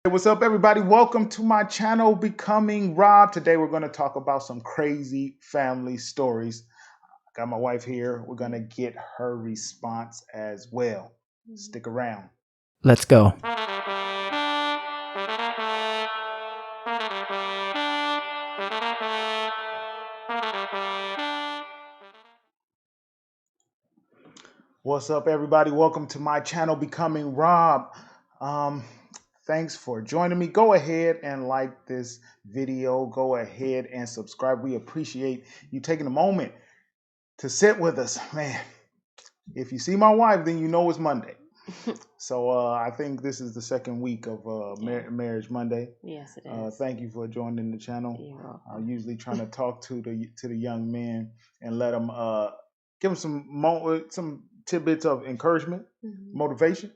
Hey, what's up, everybody? Welcome to my channel, Becoming Rob. Today, we're going to talk about some crazy family stories. I got my wife here. We're going to get her response as well. Stick around. Let's go. What's up, everybody? Welcome to my channel, Becoming Rob. Um, Thanks for joining me. Go ahead and like this video. Go ahead and subscribe. We appreciate you taking a moment to sit with us. Man, if you see my wife, then you know it's Monday. So I think this is the second week of Marriage Monday. Yes, it is. Thank you for joining the channel. You're welcome. I'm usually trying to talk to the young men and let them give them some tidbits of encouragement, motivation.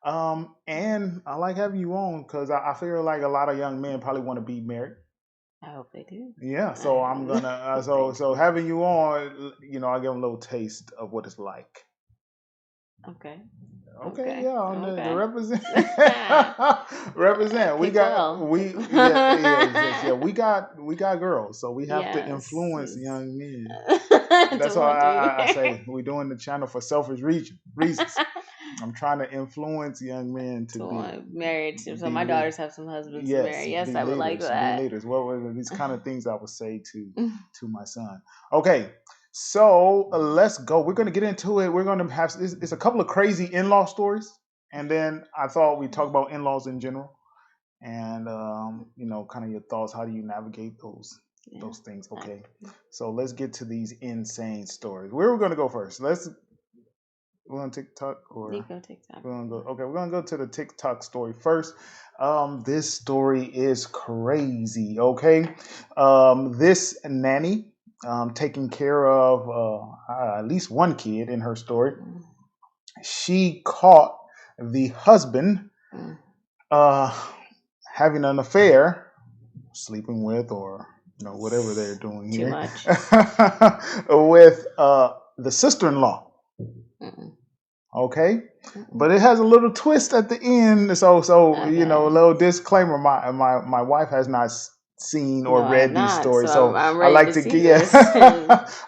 And I like having you on because I feel like a lot of young men probably want to be married. I hope they do. Yeah, so I'm gonna so having you on, I give them a little taste of what it's like. Okay. Okay, yeah, Okay. the represent, represent. We got girls, so we have to influence young men. That's why I say we're doing the channel for selfish reasons. I'm trying to influence young men to be married. So my daughters have some husbands to marry. Yes, I would like that. Be leaders. What were these kind of things I would say to my son? Okay. So let's go. We're going to get into it. We're going to have it's a couple of crazy in-law stories, and then I thought we'd talk about in-laws in general, and kind of your thoughts. How do you navigate those things? Okay, so let's get to these insane stories. Where are we going to go first? We're on TikTok or you go TikTok. We're gonna go to the TikTok story first. This story is crazy. Okay, this nanny taking care of at least one kid in her story. She caught the husband uh, having an affair, sleeping with, or whatever they're doing here, with the sister-in-law. Okay, but it has a little twist at the end. So a little disclaimer. My wife has not seen or read these stories, so I like to get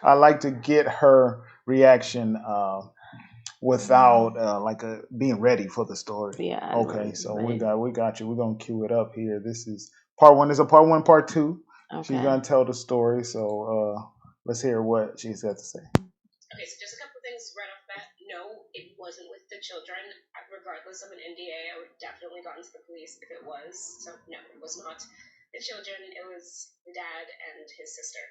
I like to get her reaction without being ready for the story. Yeah. Okay, so we got you. We're gonna cue it up here. This is part one. There's a part one, part two. Okay. She's gonna tell the story. So let's hear what she has to say. Okay, so just a couple things right off the bat. No, it wasn't with the children. Regardless of an NDA, I would definitely gotten to the police if it was. So no, it was not the children. It was the dad and his sister.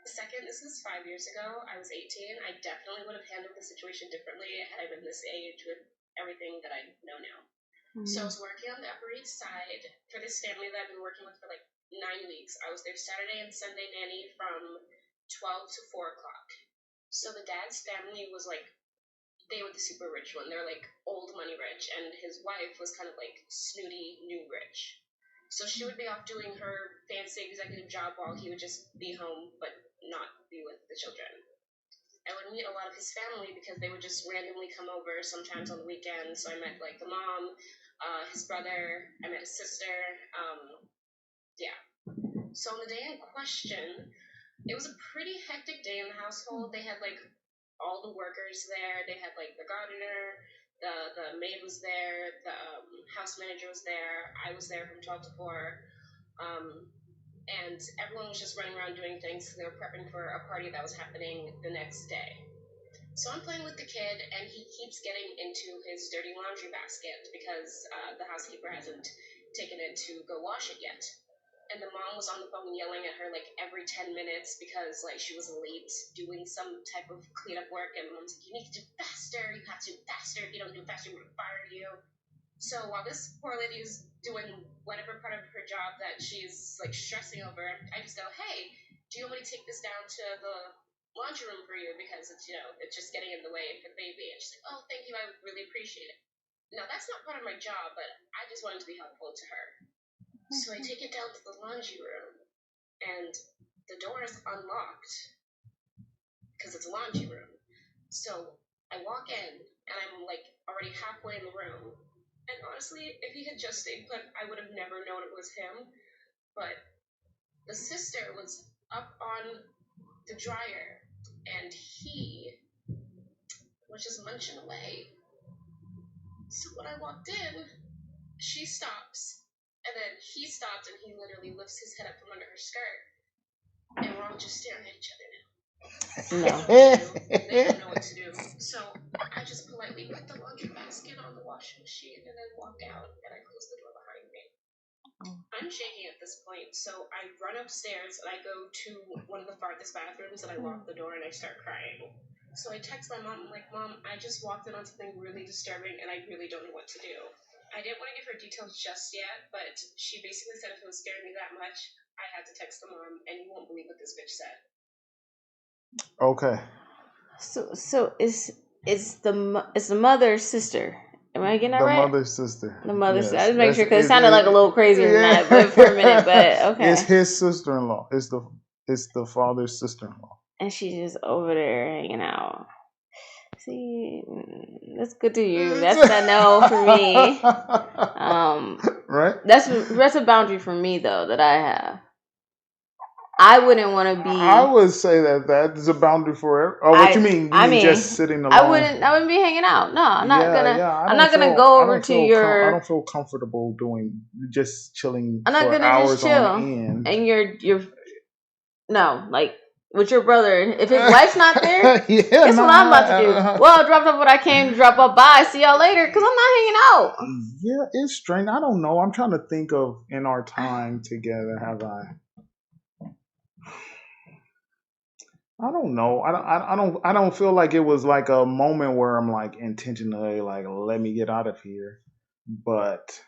The second, this is 5 years ago. I was 18. I definitely would have handled the situation differently had I been this age with everything that I know now. So I was working on the Upper East Side for this family that I've been working with for like 9 weeks. I was their Saturday and Sunday nanny from 12 to 4 o'clock. So the dad's family was like, they were the super rich one. They're like old money rich, and his wife was kind of like snooty new rich. So she would be off doing her fancy executive job while he would just be home but not be with the children. I would meet a lot of his family because they would just randomly come over sometimes on the weekends. So I met like the mom, his brother, I met his sister. So on the day in question, it was a pretty hectic day in the household. They had like all the workers there. They had like the gardener, the maid was there, the house manager was there. I was there from 12 to 4. And everyone was just running around doing things. They were prepping for a party that was happening the next day. So I'm playing with the kid, and he keeps getting into his dirty laundry basket because the housekeeper hasn't taken it to go wash it yet. And the mom was on the phone yelling at her like every 10 minutes because like she was late doing some type of cleanup work, and mom's like, you need to do faster, you have to do faster, if you don't do faster, we're gonna fire you. So while this poor lady is doing whatever part of her job that she's like stressing over, I just go, hey, do you want me to take this down to the laundry room for you because it's it's just getting in the way for the baby? And she's like, oh, thank you, I would really appreciate it. Now that's not part of my job, but I just wanted to be helpful to her. So I take it down to the laundry room, and the door is unlocked because it's a laundry room. So I walk in, and I'm like already halfway in the room, And honestly, if he had just stayed put, I would have never known it was him. But the sister was up on the dryer, and he was just munching away. So when I walked in, she stops, and then he stops, and he literally lifts his head up from under her skirt, and we're all just staring at each other now. No. They don't know what to do. So I just politely put the laundry basket on the washing machine and then walked out, and I closed the door behind me. I'm shaking at this point, so I run upstairs and I go to one of the farthest bathrooms and I lock the door and I start crying. So I text my mom, I'm like, Mom, I just walked in on something really disturbing and I really don't know what to do. I didn't want to give her details just yet, but she basically said if it was scaring me that much, I had to text the mom, and you won't believe what this bitch said. Okay. So it's the mother's sister. Am I getting that right? The mother's sister. The mother's sister. Yes. I just make sure because it sounded like a little crazier than that, but for a minute. But okay. It's his sister-in-law. It's the father's sister-in-law. And she's just over there hanging out. See, that's good to you. That's a no for me. Right. That's a boundary for me though that I have. I wouldn't want to be. I would say that is a boundary for. Oh, what you mean? You mean just sitting alone? I wouldn't be hanging out. No, I'm not gonna. I'm not gonna go over to your. I don't feel comfortable doing just chilling. I'm not for gonna hours just chill. on end. And you're no, like with your brother. If his wife's not there, guess what I'm about to do? Well, I dropped off what I came to drop off. Bye. See y'all later. Because I'm not hanging out. Yeah, it's strange. I don't know. I'm trying to think of in our time together. Have I don't know. I don't feel like it was like a moment where I'm like intentionally like let me get out of here. But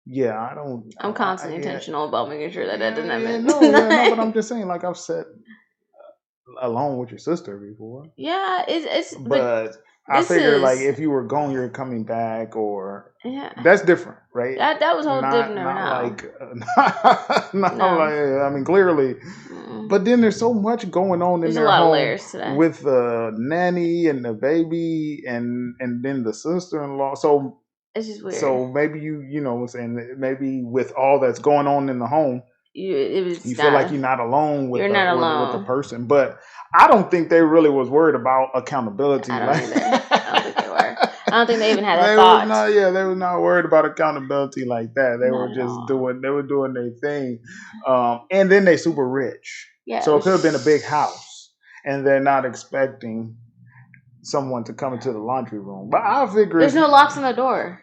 yeah, I don't. I'm constantly intentional about making sure that doesn't happen. No, but I'm just saying, like I've said, alone with your sister before. Yeah, it's. But I figure like if you were going, you're coming back, or that's different, right? That was whole different. Like I mean, clearly. But then there's so much going on in their home with the nanny and the baby, and then the sister-in-law. So it's just weird. So maybe you know what I'm saying, maybe with all that's going on in the home, you feel like you're not alone with the person. But I don't think they really was worried about accountability. I don't think they were. I don't think they even had a thought. They were not worried about accountability like that. They were just doing their thing. And then they super rich. Yeah, so it could have been a big house, and they're not expecting someone to come into the laundry room. But I figure there's no locks on the door.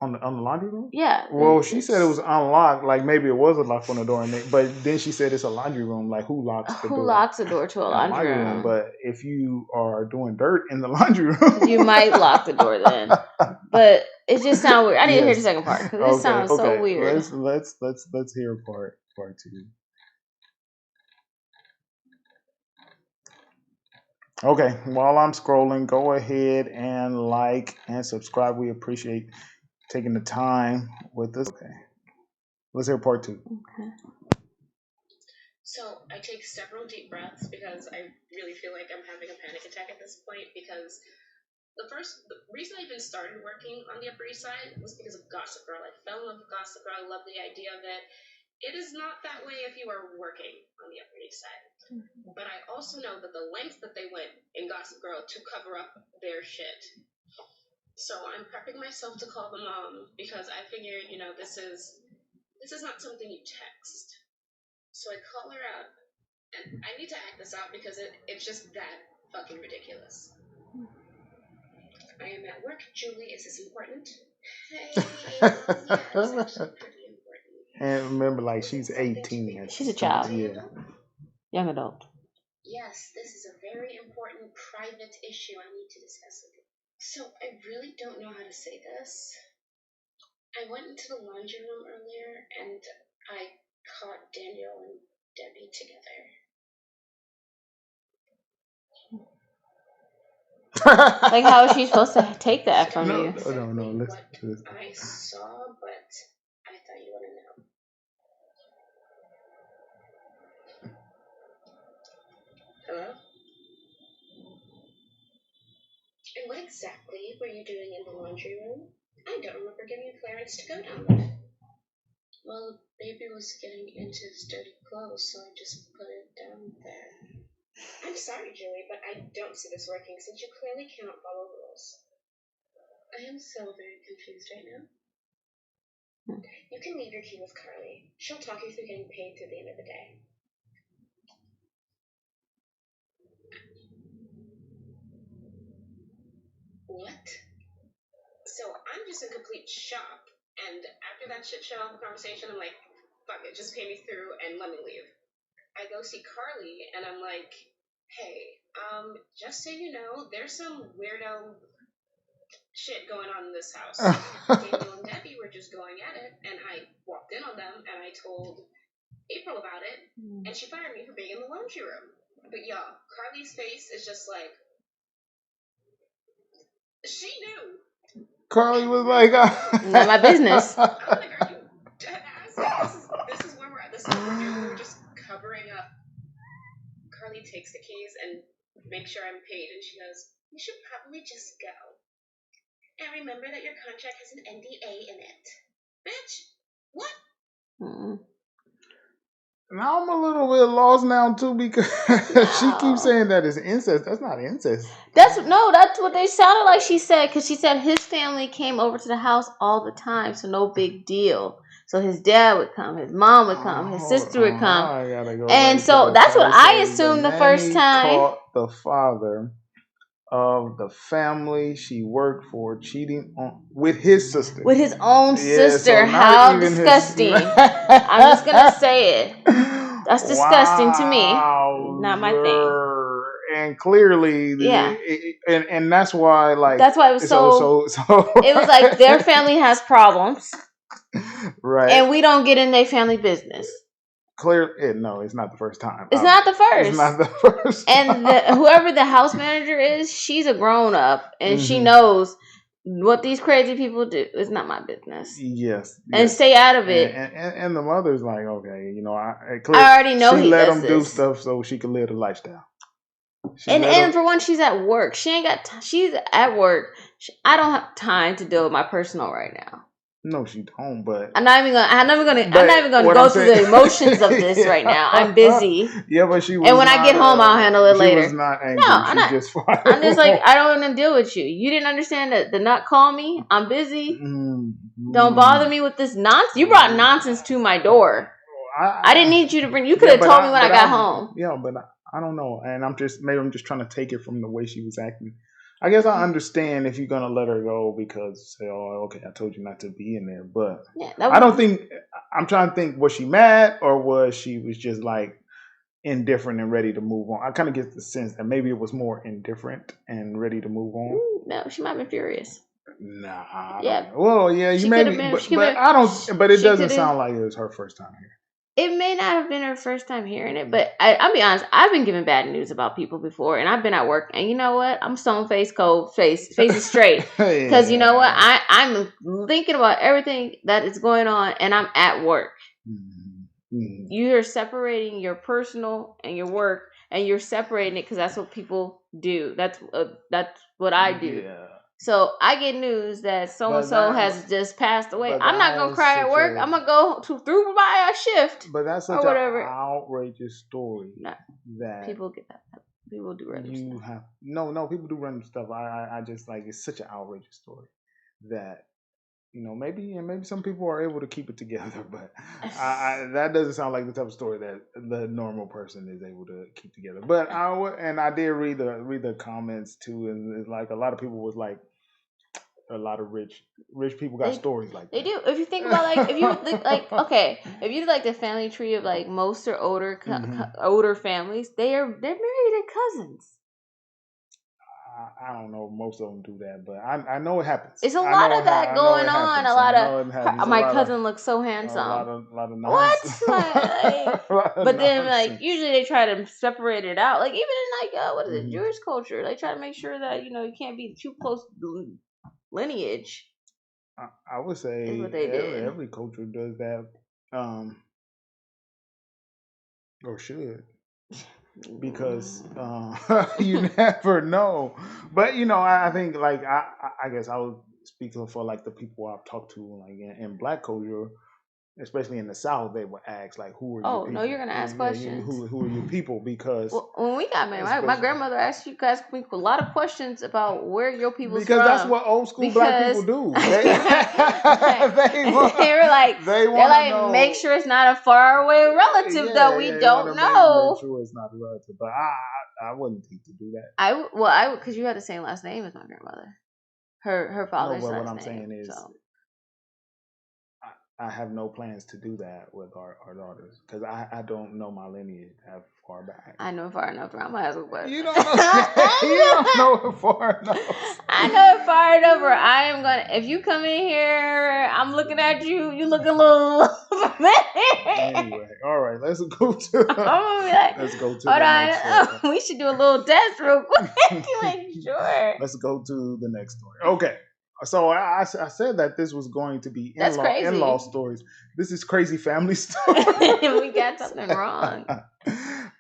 On the laundry room? Yeah. Well, she said it was unlocked. Like maybe it was a lock on the door, but then she said it's a laundry room. Like who locks the door? Who locks the door to a laundry room? But if you are doing dirt in the laundry room, you might lock the door then. But it just sounds weird. I need to hear the second part because it sounds so weird. Let's hear part two. Okay, while I'm scrolling, go ahead and like and subscribe. We appreciate taking the time with us. Okay, let's hear part two. Okay. So I take several deep breaths because I really feel like I'm having a panic attack at this point because the reason I even started working on the Upper East Side was because of Gossip Girl. I fell in love with Gossip Girl. I love the idea of it. It is not that way if you are working on the Upper East Side. But I also know that the lengths that they went in Gossip Girl to cover up their shit. So I'm prepping myself to call the mom because I figured, this is not something you text. So I call her up, and I need to act this out because it's just that fucking ridiculous. I am at work. Julie, is this important? Hey, yeah, it's actually pretty important. And remember, like, she's 18. She's a child. Yeah. Young adult. Yes, this is a very important private issue I need to discuss with you. So I really don't know how to say this. I went into the laundry room earlier and I caught Daniel and Debbie together. Like, how is she supposed to take that from you? No. Listen. I saw, but I thought you want to know. Hello? what exactly were you doing in the laundry room? I don't remember giving Clarence to go down there. Well, baby was getting into his dirty clothes, so I just put it down there. I'm sorry, Julie, but I don't see this working since you clearly cannot follow rules. I am so very confused right now. You can leave your key with Carly. She'll talk you through getting paid through the end of the day. What? So I'm just in complete shock, and after that shit show conversation, I'm like, fuck it, just pay me through and let me leave. I go see Carly, and I'm like, hey, just so you know, there's some weirdo shit going on in this house. Daniel and Debbie were just going at it, and I walked in on them, and I told April about it, and she fired me for being in the laundry room. But y'all, Carly's face is just like, she knew. Carly was like, not my business. I'm like, are you dead ass? This is where we're at. This is what we're doing. We're just covering up. Carly takes the keys and makes sure I'm paid, and she goes, you should probably just go. And remember that your contract has an NDA in it. Bitch, what? Now I'm a little bit lost now too because she keeps saying that it's incest. That's not incest. That's what they sounded like she said, because she said his family came over to the house all the time, so no big deal. So his dad would come, his mom would come, his sister would come, and so that's what I assumed the first time. Caught the father of the family she worked for cheating on with his sister, with his own sister. So how disgusting! I'm just gonna say it. That's disgusting to me. Not my thing. And clearly, and that's why, like, that's why it was so. It was like their family has problems, right? And we don't get in their family business. No, it's not the first time. It's not the first. It's not the first. And whoever the house manager is, she's a grown up, and she knows what these crazy people do. It's not my business. Yes. And stay out of it. And the mother's like, okay, I already know she he let does him do stuff so she could live the lifestyle. And for one, she's at work. She ain't got. She's at work. I don't have time to deal with my personal right now. No, she don't. But I'm not even gonna go through the emotions of this right now. I'm busy. Yeah, but she was. And when I get home, I'll handle it later. She was not angry. No, I'm not. I'm just like, I don't want to deal with you. You didn't understand that the nut call me. I'm busy. Don't bother me with this nonsense. You brought nonsense to my door. I didn't need you to bring. You could have told me when I got home. Yeah, but I don't know, and I'm just trying to take it from the way she was acting. I guess I understand if you're gonna let her go because say, oh, okay, I told you not to be in there, but I don't think. I'm trying to think, was she mad or was she just like indifferent and ready to move on? I kind of get the sense that maybe it was more indifferent and ready to move on. No, she might have been furious. Nah. Yeah. Well, yeah, you may be, but I don't. But it doesn't sound like it was her first time here. It may not have been her first time hearing it, but I'll be honest. I've been given bad news about people before, and I've been at work, and you know what? I'm stone face, cold face is straight. Because you know what? I'm thinking about everything that is going on, and I'm at work. You're separating your personal and your work, and you're separating it because that's what people do. That's what I do. Yeah. So I get news that so-and-so has just passed away. I'm not going to cry at work. I'm going to go through my shift. But that's such an outrageous story that people get that. People do random stuff. No, people do random stuff. I just like, it's such an outrageous story that, maybe some people are able to keep it together, but that doesn't sound like the type of story that the normal person is able to keep together. But I did read the comments too, and it's like a lot of people was like, a lot of rich people got stories like that. They do. If you think about if you think if you like the family tree of like most or older families, they're married to cousins. I don't know. Most of them do that, but I know it happens. It's a lot of that going on. A lot of my cousin looks so handsome. A lot of nonsense. What? But then usually they try to separate it out. Like even in what is it, Jewish culture, they try to make sure that you can't be too close lineage. I would say every culture does that, or should. because you never know. But I think like I guess I would speak for like the people I've talked to like in black culture, especially in the South, they would ask like, "Who are your Oh no, you're people?" gonna Yeah, ask yeah, questions. who are your people? Because Well, when we got married, my especially grandmother asked me a lot of questions about where your people's because that's from. what old school black people Because do. they They were like, they they're want to like, make know. sure it's not a faraway relative that Yeah, we yeah, they want don't to make know. sure it's not a relative. But I wouldn't think to do that. I because you had the same last name as my grandmother, her No, father's but what last I'm name. saying is, So I have no plans to do that with our daughters because I don't know my lineage that far back. I know it far enough. I'm gonna ask a question. You don't know. You don't know it far enough. I know it far enough. Where I am gonna. If you come in here, I'm looking at you. You looking a little familiar. Anyway, all right. Let's go to. I'm gonna be like, Let's go to hold the on. next story. We should do a little test real quick to make sure. Let's go to the next story. Okay. So I said that this was going to be That's in-law crazy. stories. This is crazy family story. We got something wrong.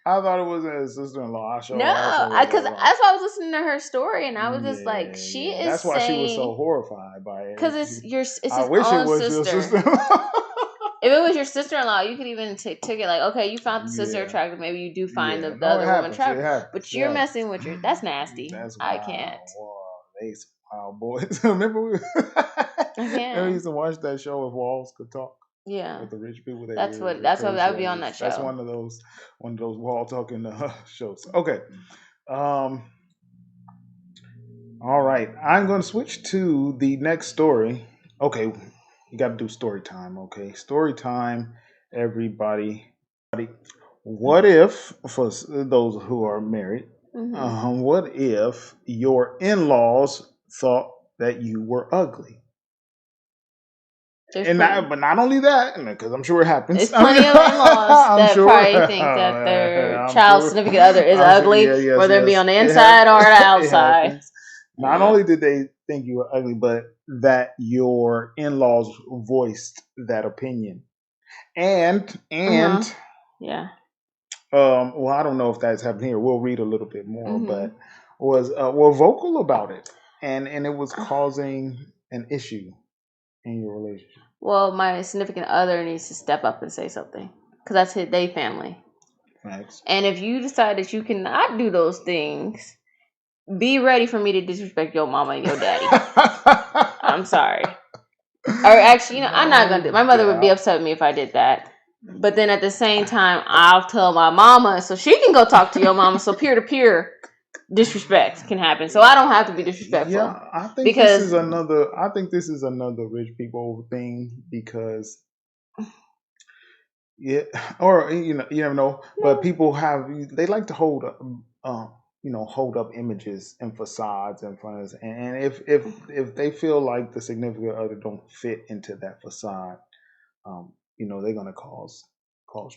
I thought it was a sister-in-law. No, Because because that's why I was listening to her story, and I was just like, she is That's why she was so saying horrified by it. because it's his I wish it own was your sister. sister-in-law. If it was your sister-in-law, you could even take it like, okay, you found the sister Yeah. attractive. Maybe you do find Yeah. the No, it other woman happens. It attractive. happens. But you're Yeah. messing with your. That's nasty. That's I wild. can't. Wow. They some wild boys. Remember we can't. used to watch that show if walls could talk Yeah. with the rich people. That's what I would be on that show. That's one of those wall talking shows. Okay. All right. I'm going to switch to the next story. Okay. You got to do story time. Okay. Story time, everybody. What if, for those who are married, what if your in-laws thought that you were ugly? But not only that, because I'm sure it happens. There's plenty of in-laws that probably think that their child's significant other is ugly, whether it be on the inside or the outside. Not only did they think you were ugly, but that your in-laws voiced that opinion, and yeah. Well, I don't know if that's happened here. We'll read a little bit more, but were vocal about it, and it was causing an issue in your relationship. Well, my significant other needs to step up and say something because that's their family. Thanks. And if you decide that you cannot do those things, be ready for me to disrespect your mama and your daddy. I'm sorry. Or actually, I'm not gonna do. My mother would be upset with me if I did that. But then at the same time, I'll tell my mama so she can go talk to your mama. So peer to peer disrespect can happen. So I don't have to be disrespectful. Yeah, I think this is another. I think this is another rich people thing because, or you never know. But people they like to hold hold up images and facades in front of us, and if they feel like the significant other don't fit into that facade, they're gonna cause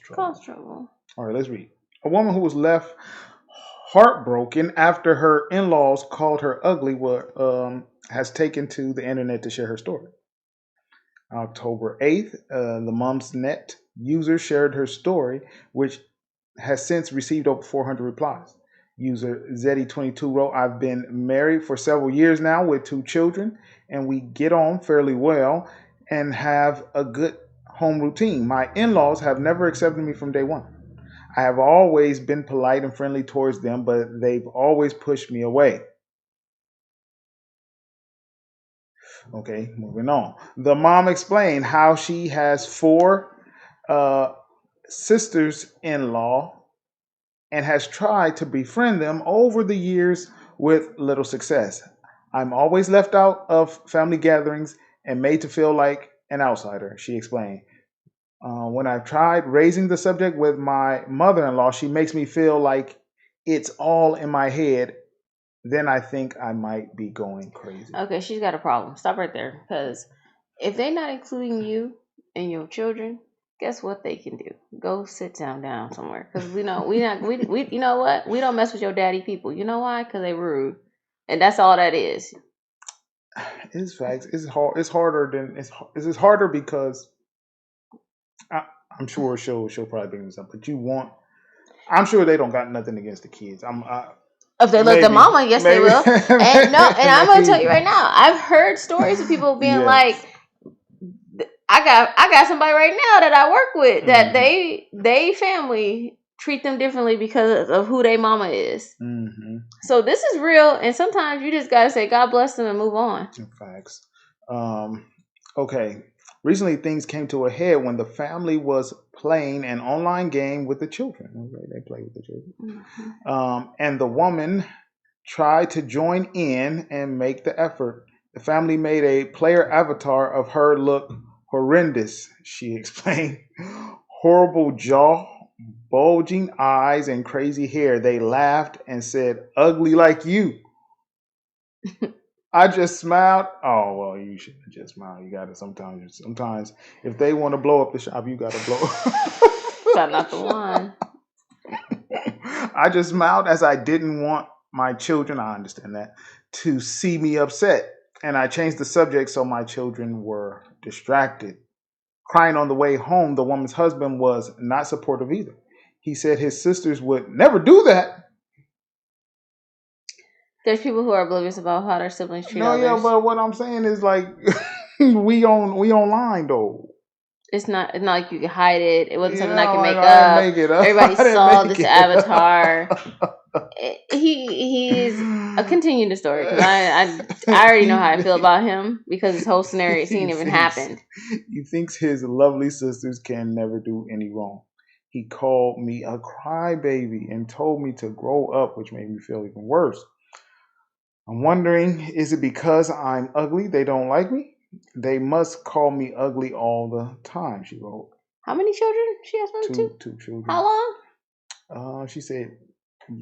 trouble. All right, let's read. A woman who was left heartbroken after her in-laws called her ugly has taken to the internet to share her story. October 8th, the Mom's Net user shared her story, which has since received over 400 replies. User Zeddy22 wrote, I've been married for several years now with 2 children, and we get on fairly well and have a good home routine. My in-laws have never accepted me from day one. I have always been polite and friendly towards them, but they've always pushed me away. Okay, moving on. The mom explained how she has 4 sisters-in-law and has tried to befriend them over the years with little success. I'm always left out of family gatherings and made to feel like an outsider, she explained. When I've tried raising the subject with my mother-in-law, she makes me feel like it's all in my head. Then I think I might be going crazy. Okay, she's got a problem. Stop right there. Because if they're not including you and your children, guess what they can do? Go sit down somewhere. Because we you know what? We don't mess with your daddy people. You know why? Because they rude. And that's all that is. It's facts. It's hard. It's harder than it's harder because I'm sure she'll probably bring this up. But I'm sure they don't got nothing against the kids. If they love their mama, yes, they will. And no, and I'm gonna tell you right now, I've heard stories of people being like, I got somebody right now that I work with that they family treat them differently because of who their mama is. Mm-hmm. So this is real, and sometimes you just gotta say God bless them and move on. Facts. Okay. Recently, things came to a head when the family was playing an online game with the children. Okay, they play with the children. Mm-hmm. And the woman tried to join in and make the effort. The family made a player avatar of her look horrendous, she explained. Horrible jaw, bulging eyes, and crazy hair. They laughed and said, ugly like you. I just smiled. Oh, well, you shouldn't just smile. You got to sometimes if they want to blow up the shop, you got to blow up. That's not the one. I just smiled as I didn't want my children, I understand that, to see me upset. And I changed the subject so my children were distracted. Crying on the way home, the woman's husband was not supportive either. He said his sisters would never do that. There's people who are oblivious about how their siblings treat others. Yeah, but what I'm saying is like we online though. It's not like you can hide it. It wasn't something I could make up. Everybody saw this avatar. He's continue the story because I already know how I feel about him because this whole scenario scene even happened. He thinks his lovely sisters can never do any wrong. He called me a crybaby and told me to grow up, which made me feel even worse. I'm wondering, is it because I'm ugly they don't like me? They must call me ugly all the time, she wrote. How many children she has? Two children. How long? She said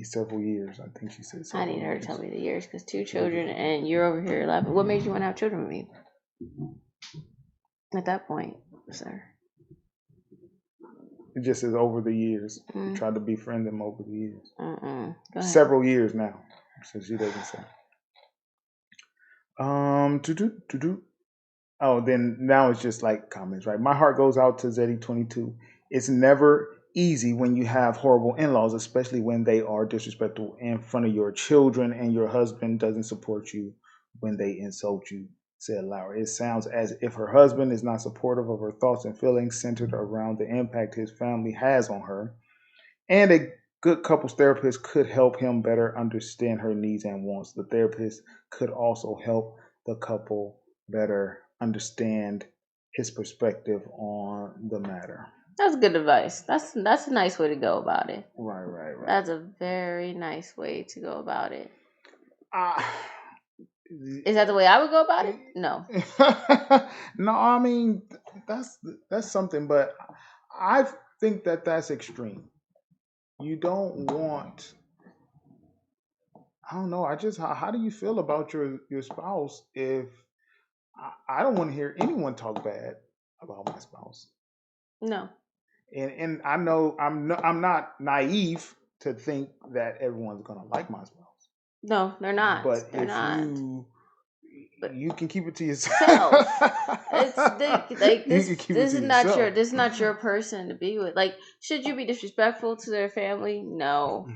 several years. I think she said I need her to tell me the years because 2 children and you're over here laughing. What made you want to have children with me? At that point, sir. It just says over the years. Tried to befriend them over the years. Several years now. So she doesn't say. Oh, then now it's just like comments, right? My heart goes out to Zeddy22. It's never easy when you have horrible in-laws, especially when they are disrespectful in front of your children and your husband doesn't support you when they insult you, said Laura. It sounds as if her husband is not supportive of her thoughts and feelings centered around the impact his family has on her. And a good couples therapist could help him better understand her needs and wants. The therapist could also help the couple better understand his perspective on the matter. That's good advice. That's a nice way to go about it. Right. That's a very nice way to go about it. Is that the way I would go about it? No. No, I mean that's something, but I think that's extreme. You don't want. I don't know. How do you feel about your spouse if I don't want to hear anyone talk bad about my spouse? No. And I know I'm not naive to think that everyone's gonna like my spouse. No, they're not. But they're not. You can keep it to yourself. This is not your person to be with. Like, should you be disrespectful to their family? No.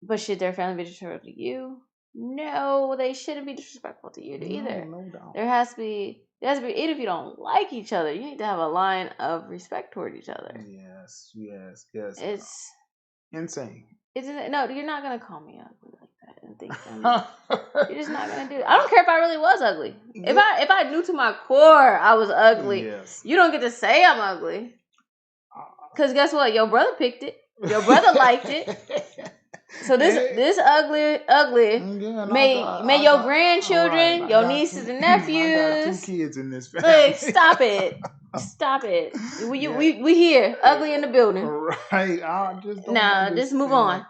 But should their family be disrespectful to you? No, they shouldn't be disrespectful to you either. No doubt. There has to be even if you don't like each other, you need to have a line of respect toward each other. Yes. It's insane. Isn't it? No, you're not gonna call me ugly like that and think you're just not gonna do it. I don't care if I really was ugly. Yeah. If I knew to my core I was ugly, you don't get to say I'm ugly. Cause guess what? Your brother picked it. Your brother liked it. So this ugly may your grandchildren, your nieces and nephews. I got 2 kids in this family. Look, stop it. We here, ugly in the building. Right. I just don't just move on.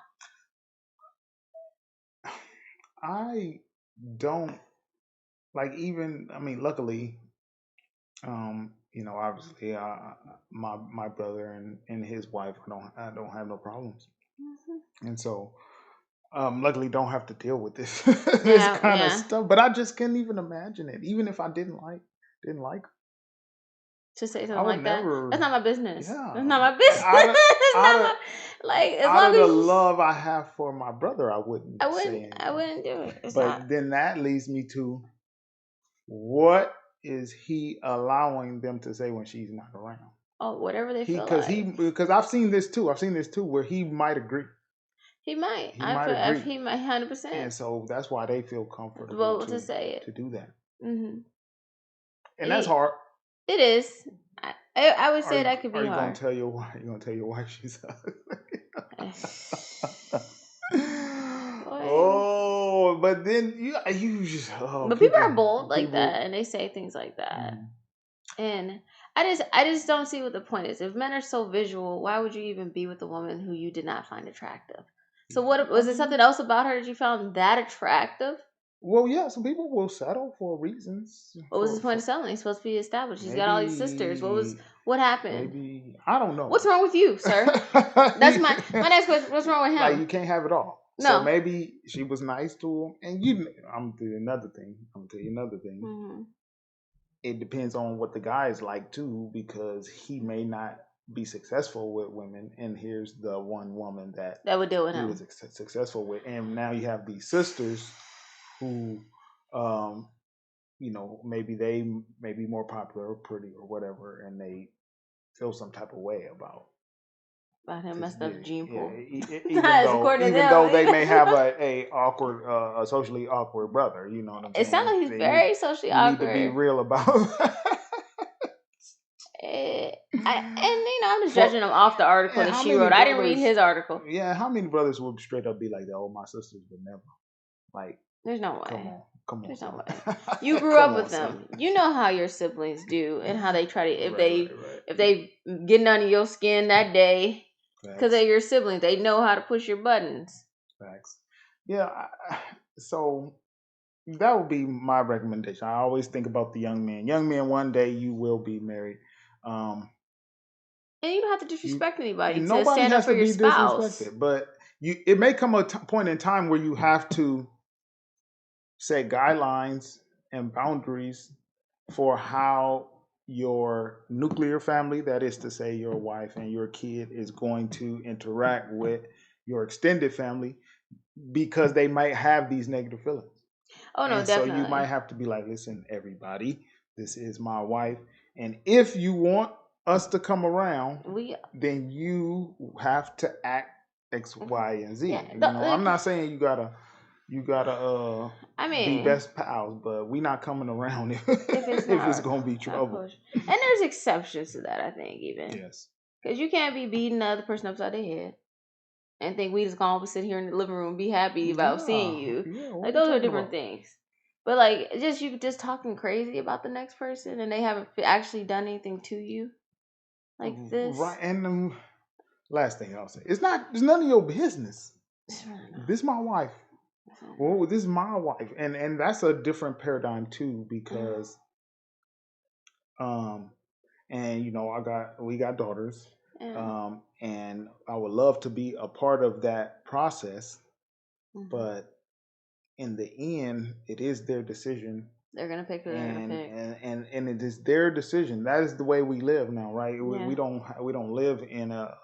I don't like even. I mean, luckily, obviously, my brother and his wife, I don't have no problems, and so. Luckily, don't have to deal with this kind of stuff. But I just couldn't even imagine it, even if I didn't like. to say I something would like that. never. That's not my business. Yeah. That's not my business. Out of, It's out not of, my, like, as out long of the as love I have for my brother, I wouldn't say anything. I wouldn't do it. It's But not. then that leads me to what is he allowing them to say when she's not around? Oh, whatever they feel Because like. because I've seen this too. I've seen this too where he might agree. He might. He might agree. He might 100%. And so that's why they feel comfortable Well, to say it. to do that. Mm-hmm. And that's hard. It is. I would say that could be hard. Are you hard. gonna tell your wife? You gonna tell your wife she's oh, but then you just. Oh, but people are bold like that, and they say things like that. And I just don't see what the point is. If men are so visual, why would you even be with a woman who you did not find attractive? So what was it? Something else about her that you found that attractive? Well, yeah, some people will settle for reasons. What was his point of settling? He's supposed to be established. He's got all these sisters. What happened? Maybe I don't know. What's wrong with you, sir? That's my next question. What's wrong with him? Like, you can't have it all. No. So maybe she was nice to him, and I'm gonna tell you another thing. Mm-hmm. It depends on what the guy is like too, because he may not be successful with women, and here's the one woman that would deal with him. He was successful with, and now you have these sisters who, maybe they may be more popular or pretty or whatever, and they feel some type of way about him messed up gene pool. Even though they may have a awkward, a socially awkward brother, you know what I'm saying? It sounds like he's very socially awkward. You need to be real about that. I'm just judging him off the article that she wrote. I didn't read his article. Yeah, how many brothers would straight up be like that? Oh, my sisters would never. Like, there's no way. Come on. There's no way. You grew up with them. You know how your siblings do and how they try to if they getting under your skin that day because they're your siblings. They know how to push your buttons. Facts. Yeah. So that would be my recommendation. I always think about the young man. Young man, one day you will be married. And you don't have to disrespect anybody to nobody stand has up for to your be spouse. Disrespected, but it may come a point in time where you have to set guidelines and boundaries for how your nuclear family, that is to say your wife and your kid, is going to interact with your extended family, because they might have these negative feelings. Oh, no, definitely. So you might have to be like, listen, everybody, this is my wife, and if you want us to come around, then you have to act X, Y, and Z. Yeah, I'm not saying you gotta be best pals, but we not coming around if it's gonna be trouble. And there's exceptions to that, I think, even. Yes. Because you can't be beating the other person upside their head and think we just gonna sit here in the living room and be happy about seeing you. Yeah, those are different things. But you just talking crazy about the next person and they haven't actually done anything to you, like this. Right. And last thing I'll say, it's none of your business. This is my wife. Well, this is my wife, and that's a different paradigm too, because, we got daughters, and I would love to be a part of that process, but in the end, it is their decision. They're gonna pick who they're gonna pick, and it is their decision. That is the way we live now, right? Yeah. We don't live in a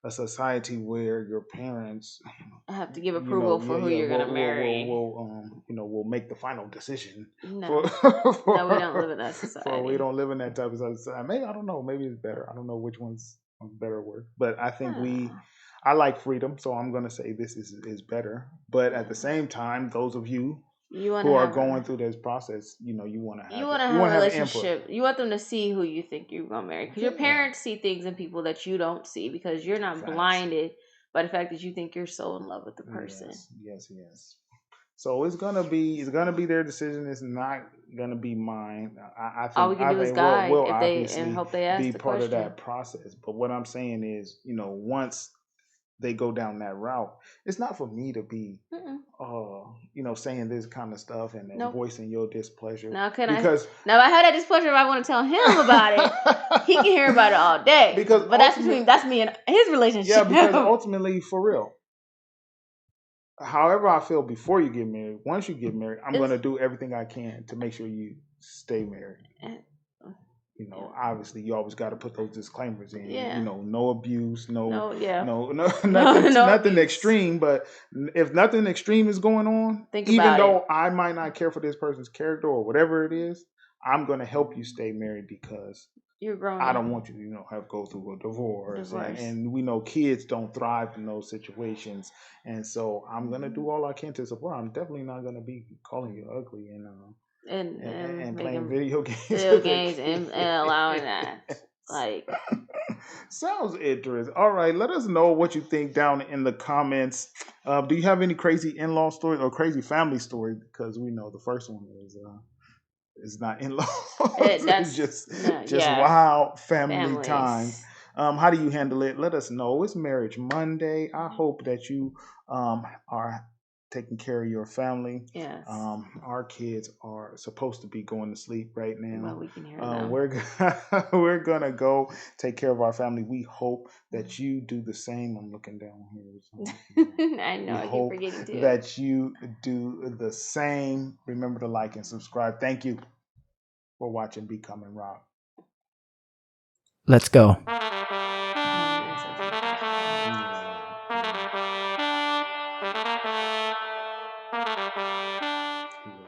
society where your parents have to give approval for who you're gonna marry. Will make the final decision. No, no, we don't live in that society. We don't live in that type of society. Maybe, I don't know. Maybe it's better. I don't know which one's better word. But I think I like freedom, so I'm gonna say this is better. But at the same time, those of you who are going through this process, you want to have a relationship. You want them to see who you think you're gonna marry, because your parents see things in people that you don't see, because you're not blinded by the fact that you think you're so in love with the person. Yes. So it's gonna be their decision. It's not gonna be mine. I think all we can do is guide and hope they ask be the part question. of that process. But what I'm saying is, once they go down that route, it's not for me to be, saying this kind of stuff and then voicing your displeasure. Now, if I had that displeasure, if I want to tell him about it, he can hear about it all day. But that's me and his relationship. Yeah, because ultimately, for real, however I feel before you get married, once you get married, I'm going to do everything I can to make sure you stay married. you know, obviously you always got to put those disclaimers in. Yeah. You know, no abuse, No, yeah. no, No, nothing, no nothing abuse. extreme. But if nothing extreme is going on, Think even about though it. I might not care for this person's character or whatever it is, I'm going to help you stay married because You're grown I up. don't want you to, you know, have go through a divorce. Divorce. And we know kids don't thrive in those situations. And so I'm gonna do all I can to support. I'm definitely not gonna be calling you ugly and playing making video games. video games and allowing that. Like, sounds interesting. All right, let us know what you think down in the comments. Do you have any crazy in-law stories or crazy family stories? Because we know the first one is not in-laws. It's just yeah, wild family time. families. How do you handle it? Let us know. It's Marriage Monday. I hope that you are taking care of your family. Yes. Our kids are supposed to be going to sleep right now. Well, we can hear them. We're gonna go take care of our family. We hope that you do the same. I'm looking down here. I know. We I keep hope forgetting to. that you do the same. Remember to like and subscribe. Thank you for watching Becoming Rob. Let's go. Yeah.